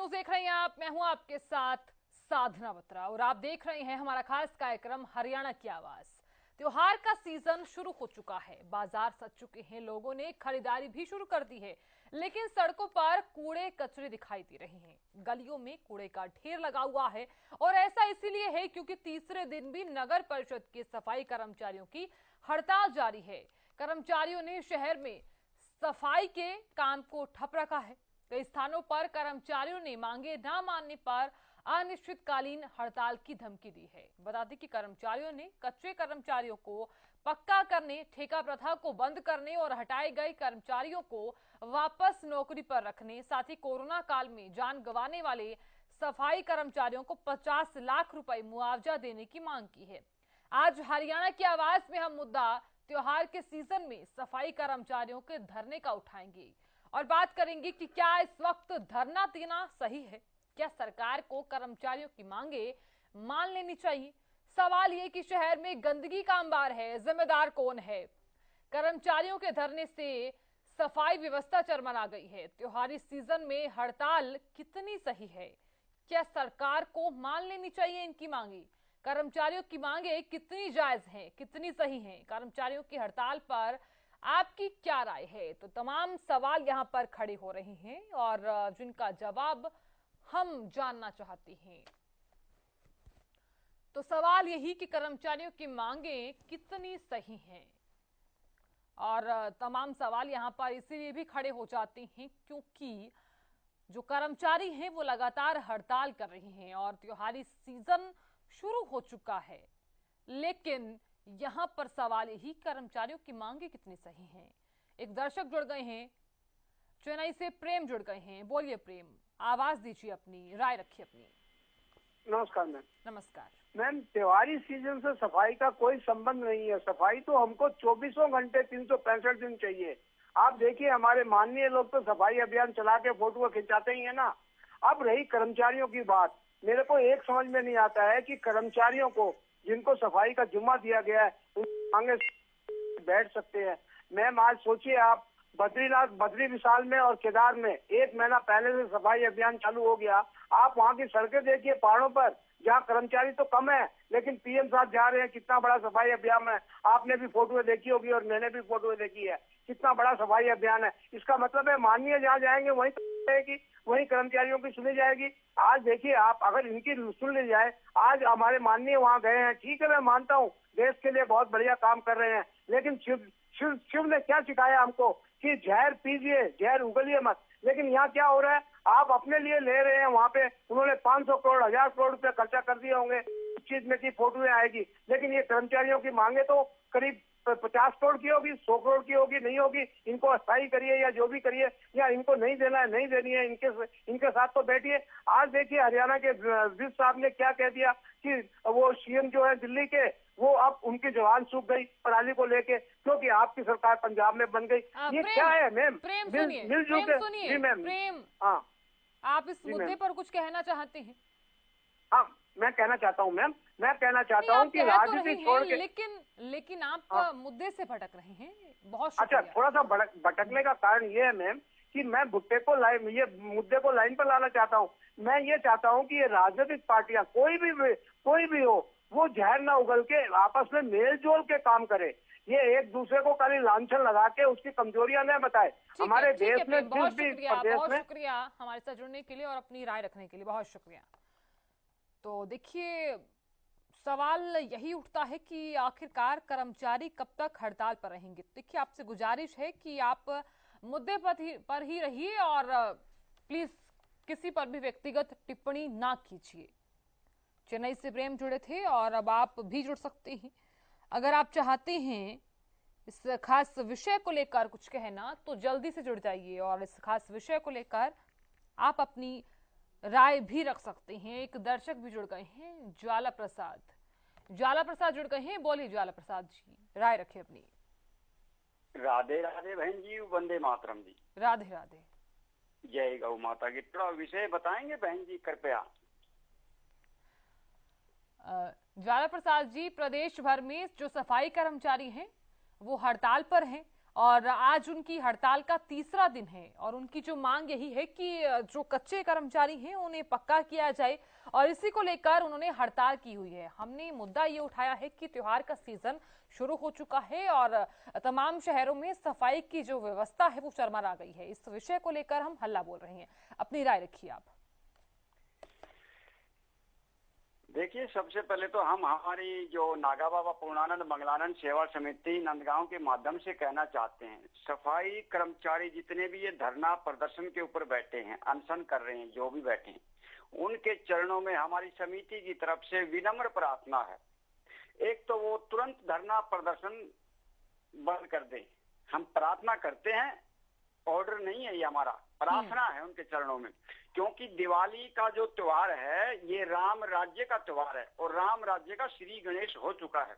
News देख रहे हैं आप। मैं हूं आपके साथ साधना बत्रा और आप देख रहे हैं हमारा खास कार्यक्रम हरियाणा की आवाज। त्योहार का सीजन शुरू हो चुका है, बाजार सज चुके हैं, लोगों ने खरीदारी भी शुरू कर दी है, लेकिन सड़कों पर कूड़े कचरे दिखाई दे रहे हैं। गलियों में कूड़े का ढेर लगा हुआ है और ऐसा इसीलिए है क्योंकि तीसरे दिन भी नगर परिषद के सफाई कर्मचारियों की हड़ताल जारी है। कर्मचारियों ने शहर में सफाई के काम को ठप रखा है। कई स्थानों पर कर्मचारियों ने मांगे न मानने पर अनिश्चितकालीन हड़ताल की धमकी दी है। बता दें कि कर्मचारियों ने कच्चे कर्मचारियों को पक्का करने, ठेका प्रथा को बंद करने और हटाए गए कर्मचारियों को वापस नौकरी पर रखने, साथ ही कोरोना काल में जान गंवाने वाले सफाई कर्मचारियों को 50 लाख रुपए मुआवजा देने की मांग की है। आज हरियाणा की आवाज में हम मुद्दा त्योहार के सीजन में सफाई कर्मचारियों के धरने का उठाएंगे और बात करेंगे कि क्या इस वक्त धरना देना सही है, क्या सरकार को कर्मचारियों की मांगे मान लेनी चाहिए। सवाल ये कि शहर में गंदगी का अंबार है, जिम्मेदार कौन है। कर्मचारियों के धरने से सफाई व्यवस्था चरमरा गई है। त्योहारी सीजन में हड़ताल कितनी सही है, क्या सरकार को मान लेनी चाहिए इनकी मांगे। कर्मचारियों की मांगे कितनी जायज हैं, कितनी सही हैं। कर्मचारियों की हड़ताल पर आपकी क्या राय है। तो तमाम सवाल यहां पर खड़े हो रहे हैं और जिनका जवाब हम जानना चाहते हैं। तो सवाल यही कि कर्मचारियों की मांगे कितनी सही हैं और तमाम सवाल यहां पर इसीलिए भी खड़े हो जाते हैं क्योंकि जो कर्मचारी हैं वो लगातार हड़ताल कर रहे हैं और त्योहारी सीजन शुरू हो चुका है। लेकिन यहां पर सवाल यही, कर्मचारियों की मांगे कितनी सही हैं। एक दर्शक जुड़ गए हैं, चेन्नई से प्रेम जुड़ गए हैं। बोलिए प्रेम, आवाज दीजिए, अपनी राय रखिए अपनी। नमस्कार मैम। नमस्कार मैम, त्योहारी सीजन से सफाई का कोई संबंध नहीं है। सफाई तो हमको 24 घंटे 365 दिन चाहिए। आप देखिए, हमारे माननीय लोग तो सफाई अभियान चला के फोटो खिंचाते ही है ना। अब रही कर्मचारियों की बात, मेरे को एक समझ में नहीं आता है कि कर्मचारियों को जिनको सफाई का जिम्मा दिया गया है आगे बैठ सकते हैं। मैम, आज सोचिए आप, बद्रीनाथ, बद्री विशाल में और केदार में 1 महीना पहले से सफाई अभियान चालू हो गया। आप वहाँ की सड़कें देखिए, पहाड़ों पर जहाँ कर्मचारी तो कम है लेकिन पीएम साहब जा रहे हैं। कितना बड़ा सफाई अभियान है, आपने भी फोटो देखी होगी और मैंने भी फोटो देखी है। कितना बड़ा सफाई अभियान है। इसका मतलब है माननीय जहाँ जाएंगे वहीं रहेगी, वहीं कर्मचारियों की सुनी जाएगी। आज देखिए आप, अगर इनकी सुन ली जाए, आज हमारे माननीय वहाँ गए हैं, ठीक है मैं मानता हूँ देश के लिए बहुत बढ़िया काम कर रहे हैं, लेकिन शिव ने क्या सिखाया हमको कि जहर पीजिए, जहर उगलिए मत। लेकिन यहाँ क्या हो रहा है, आप अपने लिए ले रहे हैं। वहाँ पे उन्होंने 500 करोड़ 1000 करोड़ रुपए खर्चा कर दिए होंगे, इस चीज में की फोटो आएगी। लेकिन ये कर्मचारियों की मांगे तो करीब 50 करोड़ की होगी, 100 करोड़ की होगी, नहीं होगी। इनको अस्थायी करिए या जो भी करिए, या इनको नहीं देना है नहीं देनी है, इनके साथ तो बैठिए। आज देखिए हरियाणा के विज साहब ने क्या कह दिया कि वो सीएम जो है दिल्ली के, वो अब उनकी जवान सूख गई पराली को लेके, क्योंकि आपकी सरकार पंजाब में बन गई। ये क्या है मैम? मिलजुल के जी मैम। प्रेम, हाँ, आप इस मुद्दे पर कुछ कहना चाहते हैं? हाँ, मैं कहना चाहता हूँ मैम, मैं कहना चाहता हूँ कि राजनीति छोड़ के, लेकिन आप मुद्दे से भटक रहे हैं। बहुत अच्छा, शुक्रिया। थोड़ा सा भटकने का कारण ये है मैम कि मैं मुद्दे को लाइन पर लाना चाहता हूँ। मैं ये चाहता हूँ कि ये राजनीतिक पार्टियां कोई भी हो, वो जहर न उगल के आपस में मेल जोल के काम करे। ये एक दूसरे को खाली लांछन लगा के उसकी कमजोरियां न बताए। हमारे देश में बहुत शुक्रिया हमारे साथ जुड़ने के लिए और अपनी राय रखने के लिए, बहुत शुक्रिया। तो देखिए, सवाल यही उठता है कि आखिरकार कर्मचारी कब तक हड़ताल पर रहेंगे। देखिए, आपसे गुजारिश है कि आप मुद्दे पर ही रहिए और प्लीज किसी पर भी व्यक्तिगत टिप्पणी ना कीजिए। चेन्नई से प्रेम जुड़े थे और अब आप भी जुड़ सकते हैं। अगर आप चाहते हैं इस खास विषय को लेकर कुछ कहना तो जल्दी से जुड़ जाइए और इस खास विषय को लेकर आप अपनी राय भी रख सकते हैं। एक दर्शक भी जुड़ गए हैं, ज्वाला प्रसाद जुड़ गए हैं। बोलिए ज्वाला प्रसाद जी, राय रखें अपनी। राधे राधे बहन जी, वंदे मातरम जी। राधे राधे, जय गौ माता की। थोड़ा विषय बताएंगे बहन जी कृपया। ज्वाला प्रसाद जी, प्रदेश भर में जो सफाई कर्मचारी हैं वो हड़ताल पर हैं और आज उनकी हड़ताल का तीसरा दिन है और उनकी जो मांग यही है कि जो कच्चे कर्मचारी हैं उन्हें पक्का किया जाए और इसी को लेकर उन्होंने हड़ताल की हुई है। हमने मुद्दा ये उठाया है कि त्योहार का सीजन शुरू हो चुका है और तमाम शहरों में सफाई की जो व्यवस्था है वो चरमरा गई है। इस विषय को लेकर हम हल्ला बोल रहे हैं, अपनी राय रखिए आप। देखिए, सबसे पहले तो हम हमारी जो नागा बाबा पूर्णानंद मंगलानंद सेवा समिति नंदगांव के माध्यम से कहना चाहते हैं, सफाई कर्मचारी जितने भी ये धरना प्रदर्शन के ऊपर बैठे हैं, अनशन कर रहे हैं, जो भी बैठे हैं, उनके चरणों में हमारी समिति की तरफ से विनम्र प्रार्थना है। एक तो वो तुरंत धरना प्रदर्शन बंद कर दे। हम प्रार्थना करते हैं, ऑर्डर नहीं है, ये हमारा प्रार्थना है उनके चरणों में, क्योंकि दिवाली का जो त्योहार है ये राम राज्य का त्योहार है और राम राज्य का श्री गणेश हो चुका है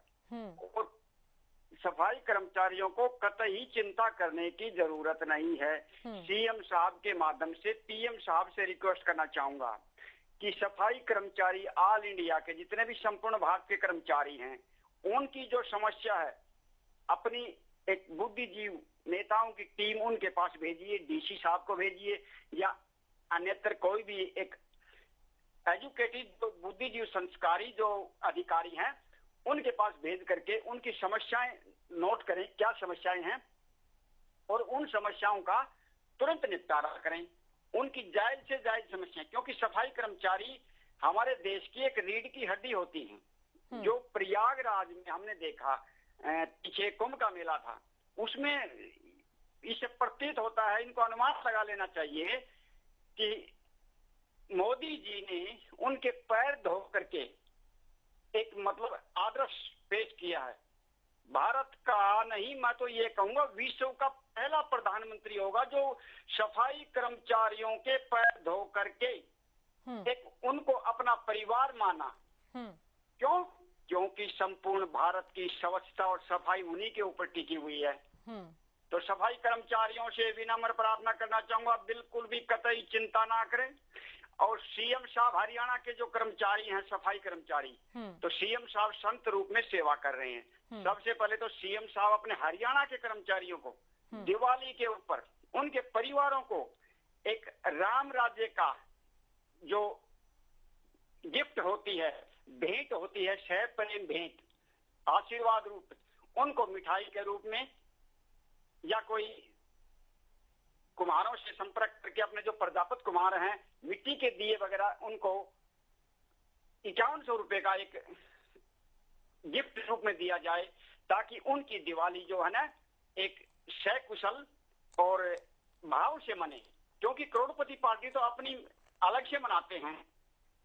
और सफाई कर्मचारियों को कतई चिंता करने की जरूरत नहीं है। सीएम साहब के माध्यम से पीएम साहब से रिक्वेस्ट करना चाहूंगा कि सफाई कर्मचारी ऑल इंडिया के जितने भी संपूर्ण भारत के कर्मचारी हैं, उनकी जो समस्या है अपनी एक बुद्धिजीव नेताओं की टीम उनके पास भेजिए, डीसी साहब को भेजिए या अन्यत्र कोई भी एक एजुकेटेड बुद्धिजीव संस्कारी जो अधिकारी हैं उनके पास भेज करके उनकी समस्याएं नोट करें, क्या समस्याएं हैं और उन समस्याओं का तुरंत निपटारा करें। उनकी जायज से जायज समस्याएं, क्योंकि सफाई कर्मचारी हमारे देश की एक रीढ़ की हड्डी होती हैं। जो प्रयागराज में हमने देखा पीछे कुंभ का मेला था, उसमें इससे प्रतीत होता है, इनको अनुमान लगा लेना चाहिए कि मोदी जी ने उनके पैर धो करके एक मतलब आदर्श पेश किया है। भारत का नहीं, मैं तो ये कहूंगा विश्व का पहला प्रधानमंत्री होगा जो सफाई कर्मचारियों के पैर धो करके एक उनको अपना परिवार माना। क्यों? क्योंकि संपूर्ण भारत की स्वच्छता और सफाई उन्हीं के ऊपर टिकी हुई है। तो सफाई कर्मचारियों से विनम्र प्रार्थना करना चाहूंगा, बिल्कुल भी कतई चिंता ना करें। और सीएम साहब हरियाणा के जो कर्मचारी हैं, सफाई कर्मचारी, तो सीएम साहब संत रूप में सेवा कर रहे हैं। सबसे पहले तो सीएम साहब अपने हरियाणा के कर्मचारियों को दिवाली के ऊपर उनके परिवारों को एक राम राज्य का जो गिफ्ट होती है, भेंट होती है, सह प्रेम भेंट, आशीर्वाद रूप, उनको मिठाई के रूप में या कोई कुम्हारों से संपर्क करके अपने जो प्रजापत कुम्हार हैं, मिट्टी के दिए वगैरह, उनको 5100 रुपए का एक गिफ्ट रूप में दिया जाए, ताकि उनकी दिवाली जो है ना एक सकुशल और भाव से मने। क्योंकि करोड़पति पार्टी तो अपनी अलग से मनाते हैं।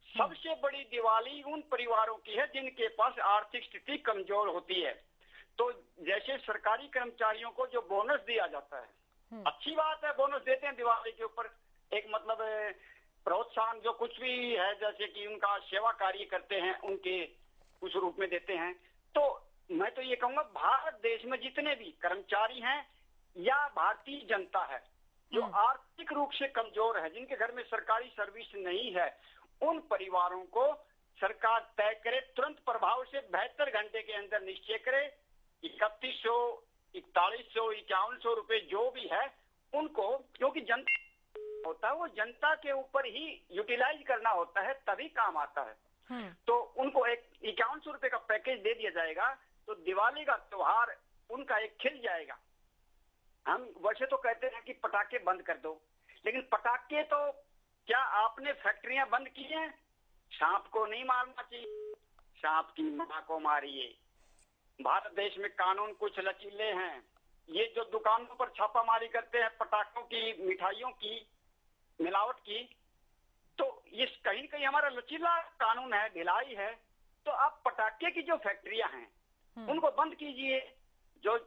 सबसे बड़ी दिवाली उन परिवारों की है जिनके पास आर्थिक स्थिति कमजोर होती है। तो जैसे सरकारी कर्मचारियों को जो बोनस दिया जाता है, अच्छी बात है, बोनस देते हैं दिवाली के ऊपर, एक मतलब प्रोत्साहन जो कुछ भी है, जैसे कि उनका सेवा कार्य करते हैं उनके कुछ रूप में देते हैं। तो मैं तो ये कहूंगा भारत देश में जितने भी कर्मचारी हैं या भारतीय जनता है जो आर्थिक रूप से कमजोर है, जिनके घर में सरकारी सर्विस नहीं है, उन परिवारों को सरकार तय करे, तुरंत प्रभाव से 72 घंटे के अंदर निश्चय करे, 3100, 4100, 5100 रुपए जो भी है उनको, क्योंकि जनता होता है वो जनता के ऊपर ही यूटिलाइज करना होता है, तभी काम आता है। तो उनको एक 5100 रुपए का पैकेज दे दिया जाएगा, तो दिवाली का त्योहार उनका एक खिल जाएगा। हम वैसे तो कहते हैं कि पटाखे बंद कर दो, लेकिन पटाखे तो क्या आपने फैक्ट्रियां बंद की हैं? सांप को नहीं मारना चाहिए, सांप की मां को मारिए। भारत देश में कानून कुछ लचीले हैं। ये जो दुकानों पर छापामारी करते हैं पटाखों की, मिठाइयों की, मिलावट की, तो ये कहीं न कहीं हमारा लचीला कानून है, ढिलाई है। तो आप पटाखे की जो फैक्ट्रियां हैं उनको बंद कीजिए। जो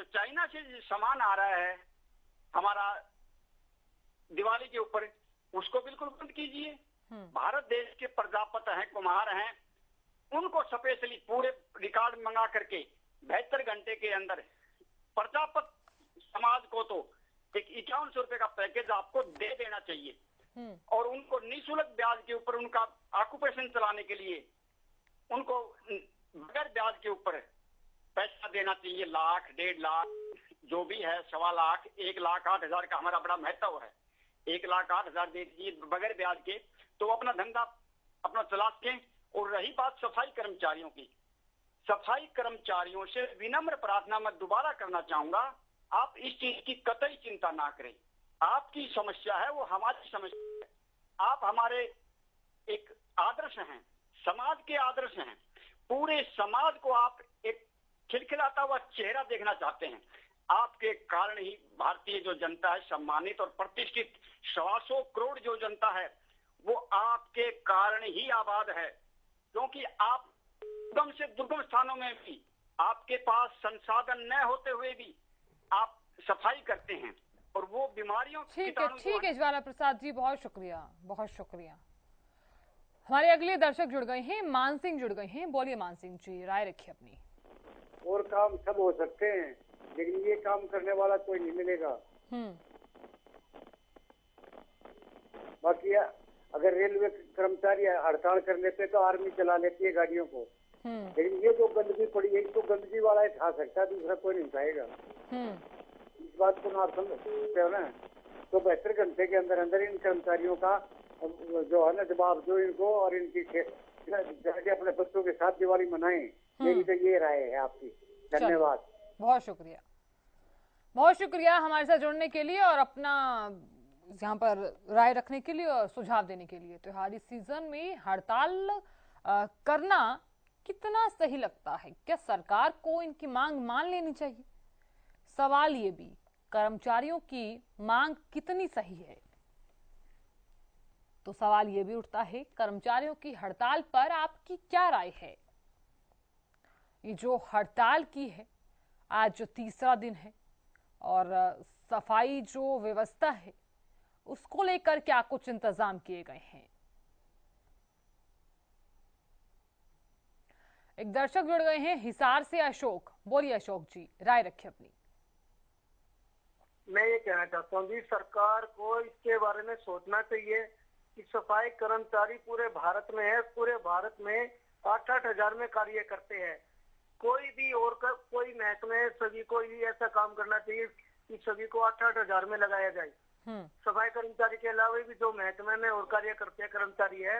चाइना से सामान आ रहा है हमारा दिवाली के ऊपर, उसको बिल्कुल बंद कीजिए। भारत देश के प्रजापत हैं, कुम्हार हैं, उनको स्पेशली पूरे रिकॉर्ड मंगा करके 72 घंटे के अंदर प्रजापत समाज को तो एक 5100 रुपए का पैकेज आपको दे देना चाहिए और उनको निःशुल्क ब्याज के ऊपर उनका ऑक्यूपेशन चलाने के लिए उनको बगैर ब्याज के ऊपर पैसा देना चाहिए, 1 लाख 1.5 लाख जो भी है 1.25 लाख 1,08,000 का हमारा बड़ा महत्व है। 1,08,000 दे दीजिए बगैर ब्याज के, तो अपना धंधा अपना चला सकें। और रही बात सफाई कर्मचारियों की, सफाई कर्मचारियों से विनम्र प्रार्थना मैं दोबारा करना चाहूंगा, आप इस चीज की कतई चिंता ना करें। आपकी समस्या है वो हमारी समस्या है। आप हमारे एक आदर्श हैं, समाज के आदर्श हैं। पूरे समाज को आप एक खिलखिलाता हुआ चेहरा देखना चाहते हैं। आपके कारण ही भारतीय जो जनता है सम्मानित और प्रतिष्ठित 125 करोड़ जो जनता है वो आपके कारण ही आबाद है। क्योंकि आप दुर्गम से दुर्गम स्थानों में भी आपके पास संसाधन न होते हुए भी आप सफाई करते हैं और वो बीमारियों ठीक है ज्वाला प्रसाद जी, बहुत शुक्रिया, बहुत शुक्रिया। हमारे अगले दर्शक जुड़ गए हैं, मान सिंह जुड़ गए हैं। बोलिए मान सिंह जी, राय रखिए अपनी। और काम सब हो सकते हैं लेकिन ये काम करने वाला कोई नहीं मिलेगा। बाकी अगर रेलवे कर्मचारी हड़ताल कर लेते तो आर्मी चला लेती है गाड़ियों को, लेकिन ये जो गंदगी पड़ी है इसको गंदगी वाला ही खा सकता है, दूसरा कोई नहीं खाएगा। इस बात को ना आप समझते हो ना, तो 72 घंटे के अंदर अंदर इन कर्मचारियों का जो है ना जवाब दो इनको, और इनकी जाके अपने बच्चों के साथ दिवाली मनाएं। मेरी तो ये राय है आपकी। धन्यवाद, बहुत शुक्रिया, बहुत शुक्रिया हमारे साथ जुड़ने के लिए और अपना यहाँ पर राय रखने के लिए और सुझाव देने के लिए। त्योहारी सीजन में हड़ताल करना कितना सही लगता है? क्या सरकार को इनकी मांग मान लेनी चाहिए? सवाल ये भी, कर्मचारियों की मांग कितनी सही है? तो सवाल ये भी उठता है, कर्मचारियों की हड़ताल पर आपकी क्या राय है? ये जो हड़ताल की है, आज जो तीसरा दिन है, और सफाई जो व्यवस्था है उसको लेकर क्या कुछ इंतजाम किए गए हैं? एक दर्शक जुड़ गए हैं हिसार से, अशोक। बोलिए अशोक जी, राय रखिए अपनी। मैं ये कहना चाहता हूँ कि सरकार को इसके बारे में सोचना चाहिए कि सफाई कर्मचारी पूरे भारत में है, पूरे भारत में 8-8 हजार में कार्य करते हैं। कोई भी और कोई महकमे सभी को ही ऐसा काम करना चाहिए कि सभी को 8-8 हजार में लगाया जाए। सफाई कर्मचारी के अलावा भी जो महकमे में और कार्य करते हैं कर्मचारी है,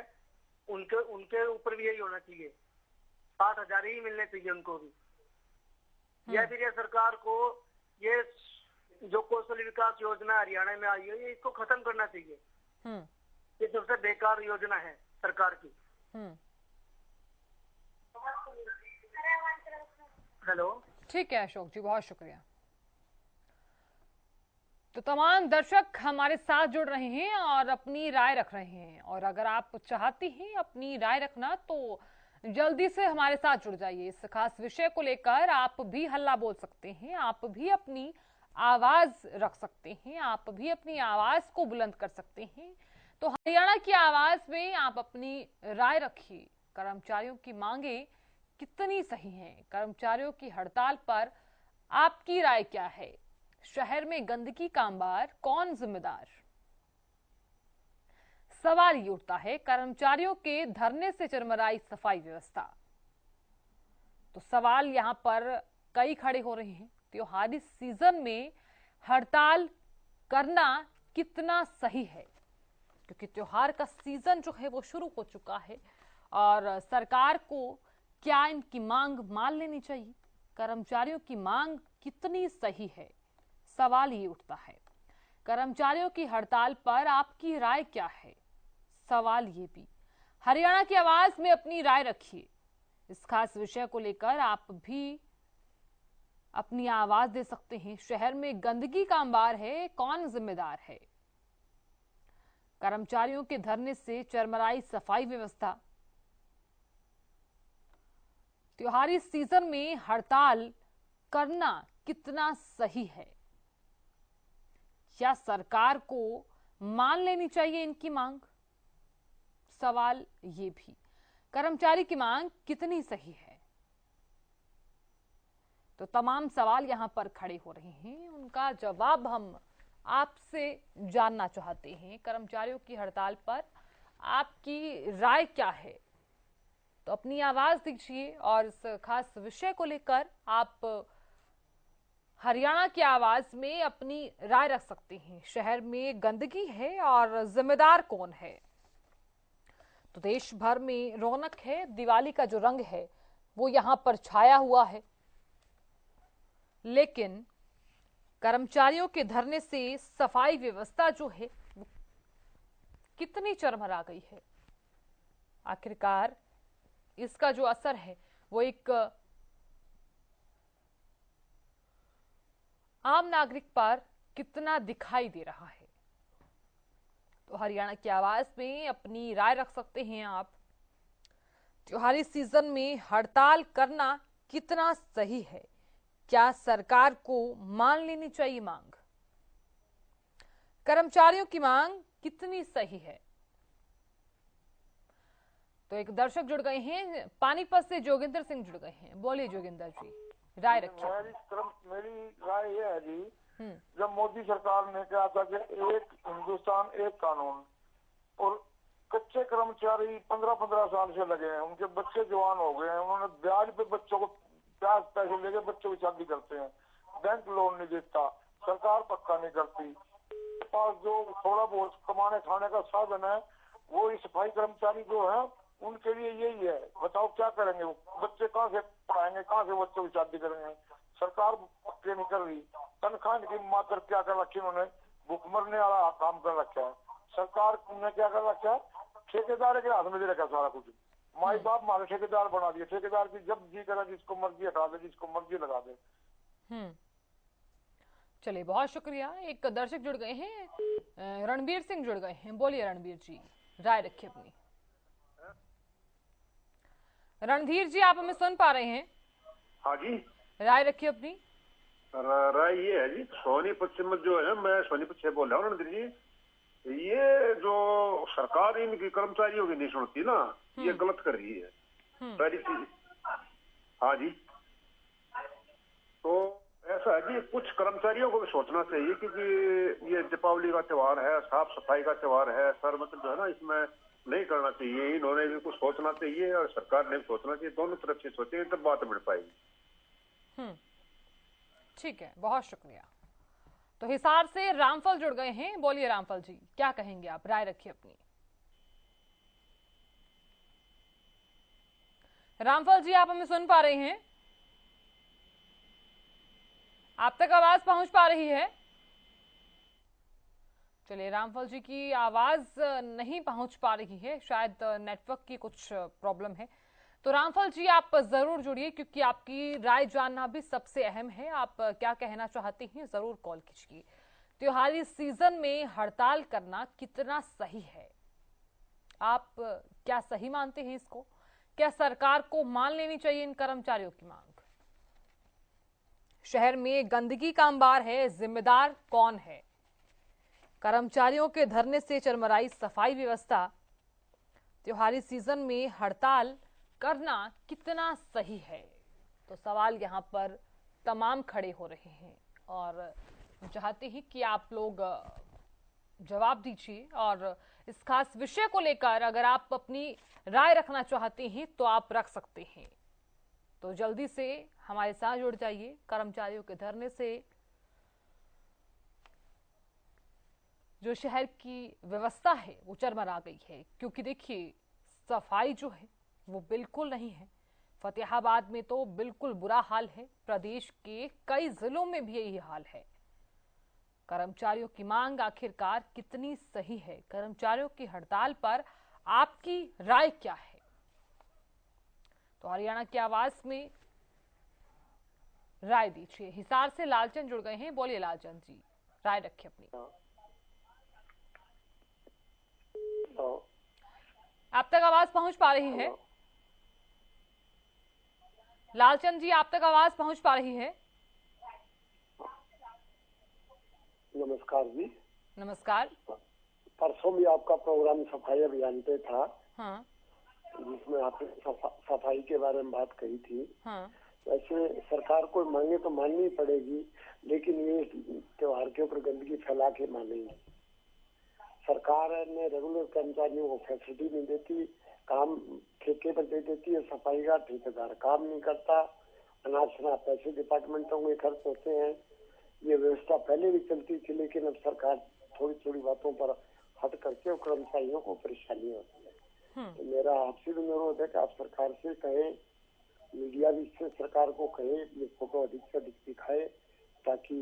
उनके ऊपर भी यही होना चाहिए, 8 हजार ही मिलने चाहिए उनको भी। या फिर सरकार को ये जो कौशल विकास योजना हरियाणा में आई है, ये इसको खत्म करना चाहिए। ये सबसे बेकार योजना है सरकार की। हेलो, ठीक है अशोक जी, बहुत शुक्रिया। तो तमाम दर्शक हमारे साथ जुड़ रहे हैं और अपनी राय रख रहे हैं, और अगर आप चाहती हैं अपनी राय रखना तो जल्दी से हमारे साथ जुड़ जाइए। इस खास विषय को लेकर आप भी हल्ला बोल सकते हैं, आप भी अपनी आवाज रख सकते हैं, आप भी अपनी आवाज को बुलंद कर सकते हैं। तो हरियाणा की आवाज में आप अपनी राय रखिए। कर्मचारियों की मांगे कितनी सही हैं? कर्मचारियों की हड़ताल पर आपकी राय क्या है? शहर में गंदगी का अंबार, कौन जिम्मेदार? सवाल ये उठता है, कर्मचारियों के धरने से चरमराई सफाई व्यवस्था। तो सवाल यहां पर कई खड़े हो रहे हैं। त्योहारी सीजन में हड़ताल करना कितना सही है? क्योंकि त्योहार का सीजन जो है वो शुरू हो चुका है, और सरकार को क्या इनकी मांग मान लेनी चाहिए? कर्मचारियों की मांग कितनी सही है? सवाल ये उठता है। कर्मचारियों की हड़ताल पर आपकी राय क्या है? सवाल ये भी। हरियाणा की आवाज में अपनी राय रखिए। इस खास विषय को लेकर आप भी अपनी आवाज दे सकते हैं। शहर में गंदगी का अंबार है, कौन जिम्मेदार है? कर्मचारियों के धरने से चरमराई सफाई व्यवस्था। त्योहारी सीजन में हड़ताल करना कितना सही है? क्या सरकार को मान लेनी चाहिए इनकी मांग? सवाल ये भी। कर्मचारी की मांग कितनी सही है? तो तमाम सवाल यहां पर खड़े हो रहे हैं, उनका जवाब हम आपसे जानना चाहते हैं। कर्मचारियों की हड़ताल पर आपकी राय क्या है? तो अपनी आवाज दीजिए, और इस खास विषय को लेकर आप हरियाणा की आवाज में अपनी राय रख सकते हैं। शहर में गंदगी है और जिम्मेदार कौन है? तो देश भर में रौनक है, दिवाली का जो रंग है वो यहां पर छाया हुआ है, लेकिन कर्मचारियों के धरने से सफाई व्यवस्था जो है वो कितनी चरमरा गई है। आखिरकार इसका जो असर है वो एक आम नागरिक पर कितना दिखाई दे रहा है। तो हरियाणा की आवाज में अपनी राय रख सकते हैं आप। त्योहारी सीजन में हड़ताल करना कितना सही है? क्या सरकार को मान लेनी चाहिए मांग? कर्मचारियों की मांग कितनी सही है? तो एक दर्शक जुड़ गए हैं पानीपत से, जोगिंदर सिंह जुड़ गए हैं। बोलिए जोगिंदर जी, राय रखिए। मेरी राय ये है जी, जब मोदी सरकार ने कहा था कि एक हिंदुस्तान एक कानून, और कच्चे कर्मचारी 15-15 साल से लगे हैं, उनके बच्चे जवान हो गए हैं, उन्होंने ब्याज पे बच्चों को ब्याज पैसे लेके बच्चों की शादी करते हैं, बैंक लोन नहीं देता, सरकार पक्का नहीं करती, पास जो थोड़ा बहुत कमाने खाने का साधन है वो सफाई कर्मचारी जो है उनके लिए यही है। बताओ क्या करेंगे? बच्चे कहाँ से पढ़ाएंगे, कहाँ से बच्चों की शादी करेंगे? सरकार पक्के नहीं कर रही, तनख्वाह की मात्र क्या कर रखी उन्होंने, भूखमरने वाला काम कर रखा है। सरकार ने क्या कर रखा है, ठेकेदार के हाथ में दे रखा सारा कुछ। माई बाप हमारे ठेकेदार बना दिए, ठेकेदार की जब जी करा जिसको मर्जी हटा दे, जिसको मर्जी लगा दे। चलिए, बहुत शुक्रिया। एक दर्शक जुड़ गए हैं, रणबीर सिंह जुड़ गए हैं। बोलिए रणबीर जी, राय रखिए अपनी। रणधीर जी, आप हमें सुन पा रहे हैं? हाँ जी, राय रखिए अपनी। राय ये है जी, सोनीपत से जो है, मैं सोनीपत से बोल रहा हूँ रणधीर जी। ये जो सरकार इनकी कर्मचारियों की नहीं सुनती ना, ये गलत कर रही है सारी चीज। हाँ जी, तो ऐसा है कि कुछ कर्मचारियों को भी सोचना चाहिए, क्योंकि ये दीपावली का त्योहार है, साफ सफाई का त्योहार है सर, मतलब जो है ना, इसमें नहीं करना चाहिए। इन्होंने भी कुछ सोचना चाहिए और सरकार ने भी सोचना चाहिए, दोनों तरफ से सोचेंगे तब बात बढ़ पाएगी। ठीक है, बहुत शुक्रिया। तो हिसार से रामफल जुड़ गए हैं। बोलिए रामफल जी, क्या कहेंगे आप? राय रखिए अपनी। रामफल जी, आप हमें सुन पा रहे हैं? आप तक आवाज पहुंच पा रही है? चलिए, रामफल जी की आवाज नहीं पहुंच पा रही है, शायद नेटवर्क की कुछ प्रॉब्लम है। तो रामफल जी, आप जरूर जुड़िए, क्योंकि आपकी राय जानना भी सबसे अहम है। आप क्या कहना चाहते हैं, जरूर कॉल कीजिए। त्योहारी सीजन में हड़ताल करना कितना सही है? आप क्या सही मानते हैं इसको? क्या सरकार को मान लेनी चाहिए इन कर्मचारियों की मांग? शहर में गंदगी का अंबार है, जिम्मेदार कौन है? कर्मचारियों के धरने से चरमराई सफाई व्यवस्था। त्योहारी सीजन में हड़ताल करना कितना सही है? तो सवाल यहाँ पर तमाम खड़े हो रहे हैं और चाहते हैं कि आप लोग जवाब दीजिए। और इस खास विषय को लेकर अगर आप अपनी राय रखना चाहते हैं तो आप रख सकते हैं। तो जल्दी से हमारे साथ जुड़ जाइए। कर्मचारियों के धरने से जो शहर की व्यवस्था है वो चरमरा गई है, क्योंकि देखिए सफाई जो है वो बिल्कुल नहीं है। फतेहाबाद में तो बिल्कुल बुरा हाल है, प्रदेश के कई जिलों में भी यही हाल है। कर्मचारियों की मांग आखिरकार कितनी सही है? कर्मचारियों की हड़ताल पर आपकी राय क्या है? तो हरियाणा की आवाज में राय दीजिए। हिसार से लालचंद जुड़ गए हैं। बोलिए लालचंद जी, राय रखिए अपनी। आप तक आवाज पहुंच पा रही है? लालचंद जी, आप तक आवाज पहुंच पा रही है? नमस्कार जी। नमस्कार। परसों भी आपका प्रोग्राम सफाई अभियान पे था। हाँ। जिसमें आपने सफाई के बारे में बात कही थी। हाँ। वैसे सरकार को मांगे तो माननी पड़ेगी, लेकिन ये त्योहार के ऊपर गंदगी फैला के मानेंगे। सरकार ने रेगुलर कर्मचारियों को फैसिलिटी नहीं देती, काम ठेके पर दे देती है, सफाई का ठेकेदार काम नहीं करता अनाज शनाज पैसे डिपार्टमेंटों में खर्च होते हैं। ये व्यवस्था पहले भी चलती थी, लेकिन अब सरकार थोड़ी थोड़ी बातों पर हट करके और कर्मचारियों को परेशानी होती है। तो मेरा आपसे भी अनुरोध है कि आप सरकार से कहें, मीडिया भी इससे सरकार को कहे, ये फोटो अधिक से अधिक दिखाए ताकि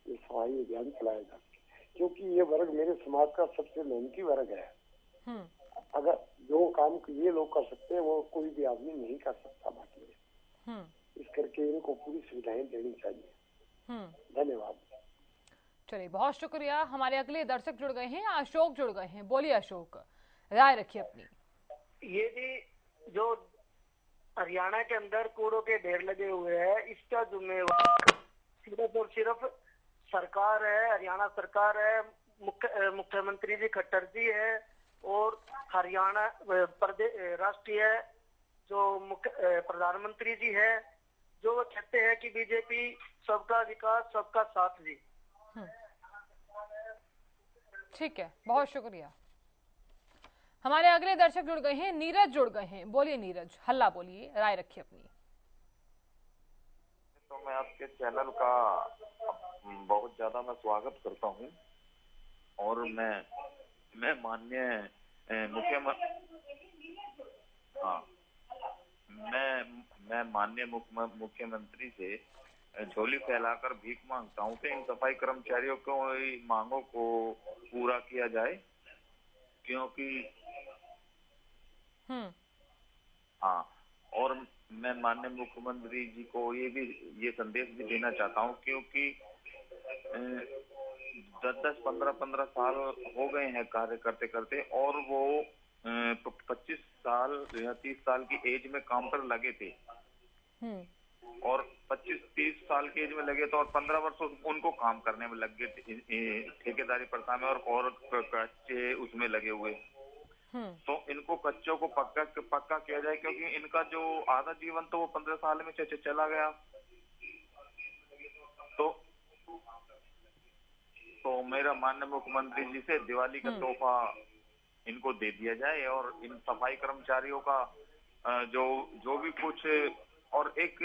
ये सफाई अभियान चलाया जा सके, क्योंकि ये वर्ग मेरे समाज का सबसे मेहनती वर्ग है। अगर जो काम ये लोग कर सकते हैं वो कोई भी आदमी नहीं कर सकता बाकी में। इस करके इनको पूरी सुविधाएं देनी चाहिए। धन्यवाद। चलिए, बहुत शुक्रिया। हमारे अगले दर्शक जुड़ गए हैं, अशोक जुड़ गए हैं। बोलिए अशोक, राय रखिए अपनी। ये जी जो हरियाणा के अंदर कूड़ों के ढेर लगे हुए हैं, इसका जिम्मेवार सिर्फ और सिर्फ सरकार है, हरियाणा सरकार है, मुख्यमंत्री जी खट्टर जी है और हरियाणा राष्ट्रीय जो प्रधानमंत्री जी है, जो वो कहते हैं कि बीजेपी सबका विकास सबका साथ जी। ठीक है, बहुत शुक्रिया। हमारे अगले दर्शक जुड़ गए हैं, नीरज जुड़ गए हैं। बोलिए नीरज, हल्ला बोलिए, राय रखिए अपनी। तो मैं आपके चैनल का बहुत ज्यादा मैं स्वागत करता हूं और मैं माननीय मुख्यमंत्री से झोली फैलाकर भीख मांगता हूं कि इन सफाई कर्मचारियों को मांगों को पूरा किया जाए, क्योंकि और मैं माननीय मुख्यमंत्री जी को ये संदेश भी देना चाहता हूं, क्योंकि 10-10, 15-15 साल हो गए हैं कार्य करते करते और वो 25 साल या 30 साल की एज में काम पर लगे थे और 25-30 साल की एज में लगे थे और 15 वर्ष उनको काम करने में लग गए ठेकेदारी प्रथा में और कच्चे उसमें लगे हुए। तो इनको कच्चों को पक्का किया जाए, क्योंकि इनका जो आधा जीवन तो वो 15 साल में चला गया। तो मेरा माननीय मुख्यमंत्री जी से दिवाली का तोहफा इनको दे दिया जाए और इन सफाई कर्मचारियों का जो भी कुछ और एक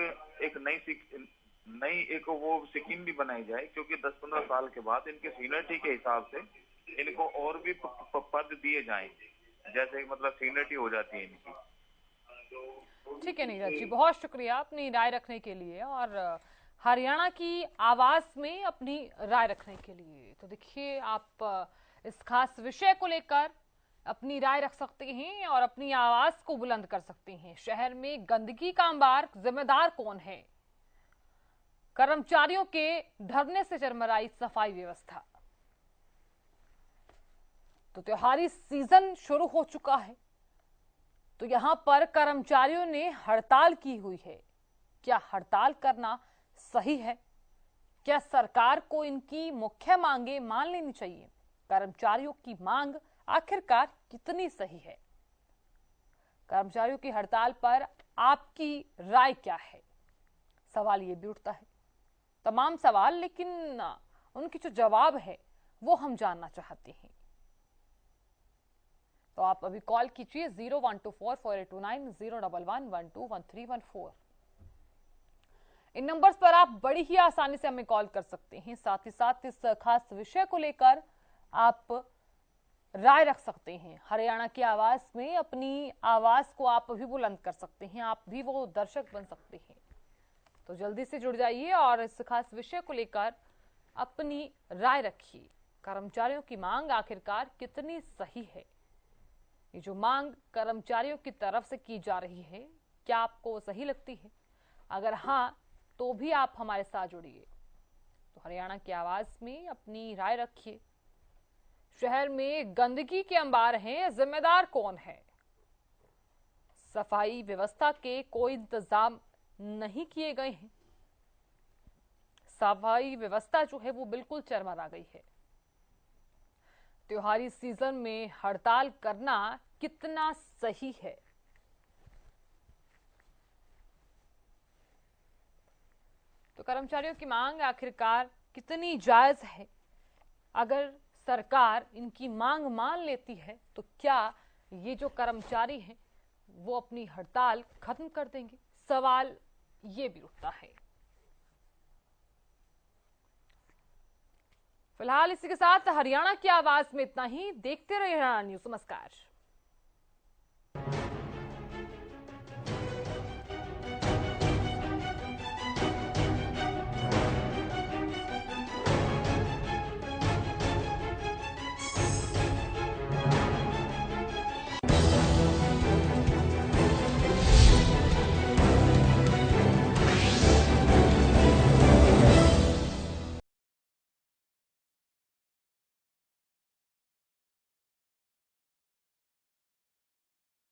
नई एक वो स्कीम भी बनाई जाए, क्योंकि 10-15 साल के बाद इनके सीनियरिटी के हिसाब से इनको और भी पद दिए जाएं, जैसे मतलब सीनियरिटी हो जाती है इनकी। ठीक है नीरज जी, बहुत शुक्रिया अपनी राय रखने के लिए और हरियाणा की आवाज में अपनी राय रखने के लिए। तो देखिए, आप इस खास विषय को लेकर अपनी राय रख सकते हैं और अपनी आवाज को बुलंद कर सकते हैं। शहर में गंदगी का अंबार, जिम्मेदार कौन है? कर्मचारियों के धरने से चरमराई सफाई व्यवस्था। तो त्योहारी सीजन शुरू हो चुका है, तो यहां पर कर्मचारियों ने हड़ताल की हुई है। क्या हड़ताल करना सही है? क्या सरकार को इनकी मुख्य मांगे मान लेनी चाहिए? कर्मचारियों की मांग आखिरकार कितनी सही है? कर्मचारियों की हड़ताल पर आपकी राय क्या है? सवाल ये भी उठता है, तमाम सवाल, लेकिन उनकी जो जवाब है वो हम जानना चाहते हैं। तो आप अभी कॉल कीजिए 01244829 011121314। इन नंबर्स पर आप बड़ी ही आसानी से हमें कॉल कर सकते हैं। साथ ही साथ इस खास विषय को लेकर आप राय रख सकते हैं। हरियाणा की आवाज में अपनी आवाज को आप भी बुलंद कर सकते हैं, आप भी वो दर्शक बन सकते हैं। तो जल्दी से जुड़ जाइए और इस खास विषय को लेकर अपनी राय रखिए। कर्मचारियों की मांग आखिरकार कितनी सही है? ये जो मांग कर्मचारियों की तरफ से की जा रही है, क्या आपको सही लगती है? अगर हाँ, तो भी आप हमारे साथ जुड़िए। तो हरियाणा की आवाज में अपनी राय रखिए। शहर में गंदगी के अंबार हैं, जिम्मेदार कौन है? सफाई व्यवस्था के कोई इंतजाम नहीं किए गए हैं। सफाई व्यवस्था जो है वो बिल्कुल चरमरा गई है। त्योहारी सीजन में हड़ताल करना कितना सही है? तो कर्मचारियों की मांग आखिरकार कितनी जायज है? अगर सरकार इनकी मांग मान लेती है तो क्या ये जो कर्मचारी हैं वो अपनी हड़ताल खत्म कर देंगे? सवाल ये भी उठता है। फिलहाल इसी के साथ हरियाणा की आवाज में इतना ही। देखते रहिए हरियाणा न्यूज। नमस्कार।